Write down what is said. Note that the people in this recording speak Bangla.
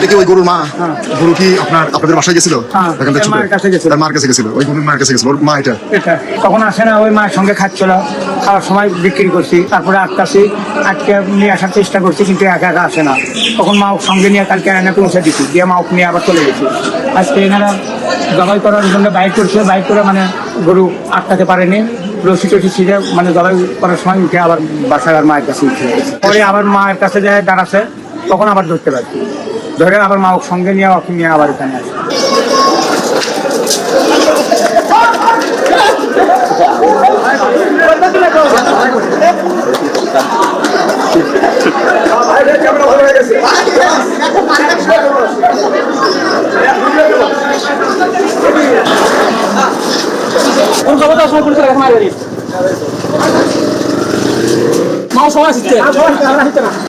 এটা কি ওই গরুর মা? গরু কি আপনাদের বাসায় গেছিল? মায়ের কাছে গেছিল। তার মার কাছে গেছিল, ওই গরুর মার কাছে গেছিল ওর মা। এটা তখন আসে না, ওই মায়ের সঙ্গে খাচ্ছিল, খাওয়ার সময় বিক্রি করছি, তারপরে আজকে নিয়ে আসার চেষ্টা করছি, কিন্তু একা একা আসে না। তখন মা সঙ্গে নিয়ে কালকে এনে পৌঁছে দিচ্ছি, দিয়ে মা নিয়ে আবার চলে গেছি। আজকে এনারা জবাই করার জন্য বাইক করছে, বাইক করে মানে গরু আটকাতে পারেনি, রশি টসি ছিঁড়ে মানে জবাই করার সময় উঠে আবার বাসায় আর মায়ের কাছে উঠে গেছে। পরে আবার মায়ের কাছে যায় দাঁড়াচ্ছে, তখন আবার ধরতে পারছি, ধরে আবার মা সঙ্গে নিয়ে ওকে নিয়ে আবার এখানে আসে। মাও সবাই আসছে।